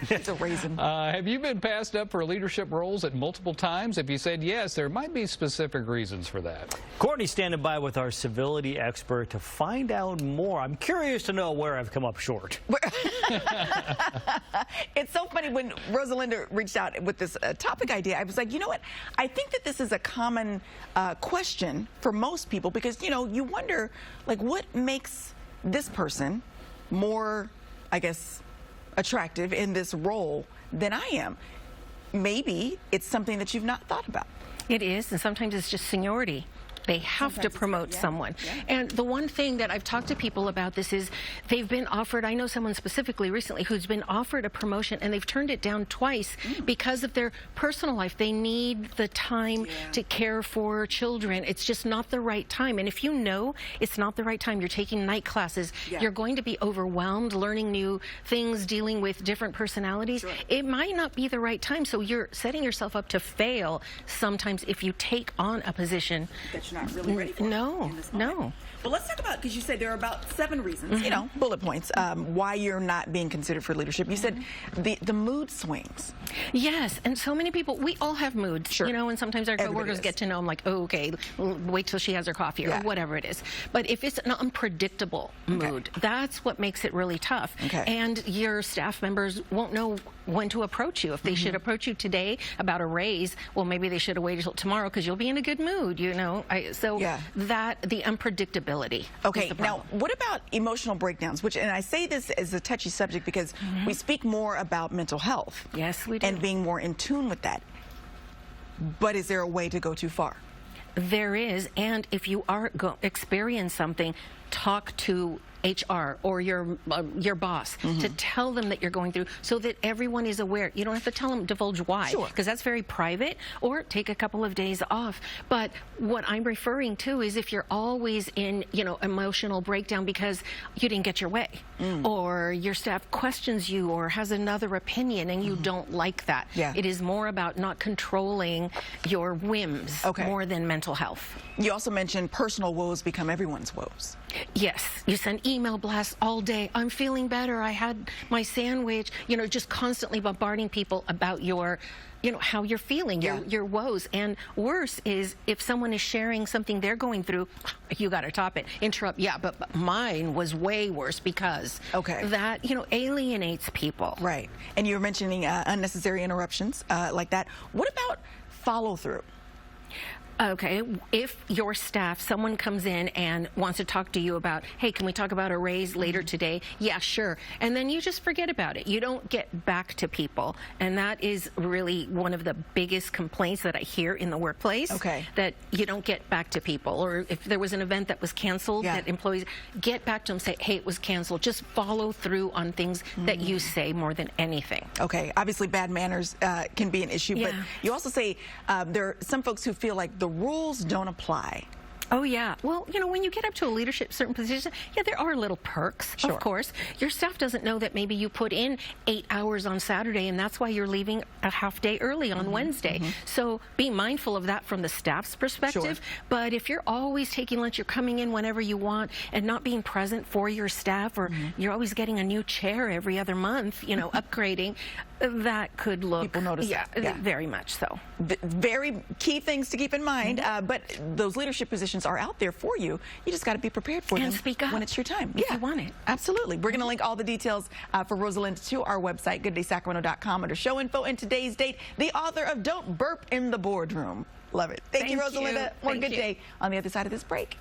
It's a raisin. Have you been passed up for leadership roles at multiple times? If you said yes, there might be specific reasons for that. Courtney's standing by with our civility expert to find out more. I'm curious to know where I've come up short. It's so funny when Rosalinda reached out with this topic idea. I was like, you know what? I think that this is a common question for most people because, you know, you wonder, like, what makes this person more, I guess, attractive in this role than I am? Maybe it's something that you've not thought about. It is, and sometimes it's just seniority. They have to promote someone. And the one thing that I've talked to people about this is they've been offered, I know someone specifically recently who's been offered a promotion and they've turned it down twice because of their personal life. They need the time to care for children. It's just not the right time. And if you know it's not the right time, you're taking night classes, you're going to be overwhelmed learning new things, dealing with different personalities. It might not be the right time. So you're setting yourself up to fail sometimes if you take on a position That you're not really ready for. No. Well, let's talk about, because you said there are about 7 reasons, you know, bullet points, why you're not being considered for leadership. You said the mood swings. Yes, and so many people, we all have moods, you know, and sometimes our coworkers get to know, I'm like, oh, okay, wait till she has her coffee or whatever it is. But if it's an unpredictable mood, that's what makes it really tough. And your staff members won't know when to approach you. If they should approach you today about a raise, well, maybe they should have waited till tomorrow because you'll be in a good mood, you know. That, the unpredictability. Okay, now what about emotional breakdowns? Which, and I say this as a touchy subject because we speak more about mental health. Yes, we do. And being more in tune with that. But is there a way to go too far? There is, and if you are experience something, talk to HR or your boss to tell them that you're going through so that everyone is aware. You don't have to tell them, divulge why, because that's very private, or take a couple of days off. But what I'm referring to is if you're always in, you know, emotional breakdown because you didn't get your way, or your staff questions you or has another opinion and you don't like that. It is more about not controlling your whims more than mental health. You also mentioned personal woes become everyone's woes. Yes, you send email blasts all day. I'm feeling better. I had my sandwich. You know, just constantly bombarding people about your, you know, how you're feeling, your woes. And worse is if someone is sharing something they're going through, you got to top it. Interrupt. Yeah, but mine was way worse because that, you know, alienates people. Right. And you were mentioning unnecessary interruptions like that. What about follow through? Okay, if your staff, someone comes in and wants to talk to you about, hey, can we talk about a raise later today? Yeah, sure. And then you just forget about it. You don't get back to people. And that is really one of the biggest complaints that I hear in the workplace, that you don't get back to people. Or if there was an event that was canceled, that employees get back to them, say, hey, it was canceled. Just follow through on things that you say more than anything. Okay, obviously bad manners can be an issue, but you also say there are some folks who feel like the rules don't apply. Oh, yeah. Well, you know, when you get up to a leadership certain position, there are little perks, of course. Your staff doesn't know that maybe you put in 8 hours on Saturday and that's why you're leaving a half day early on Wednesday. So be mindful of that from the staff's perspective. But if you're always taking lunch, you're coming in whenever you want and not being present for your staff, or you're always getting a new chair every other month, you know, upgrading, that could look... People notice that. Very much so. Very key things to keep in mind, but those leadership positions are out there for you. You just got to be prepared for them. And speak up when it's your time. If you want it. Absolutely. We're going to link all the details for Rosalinda to our website, gooddaysacramento.com, under show info and today's date, the author of Don't Burp in the Boardroom. Love it. Thank you, Rosalinda. More Good Day on the other side of this break.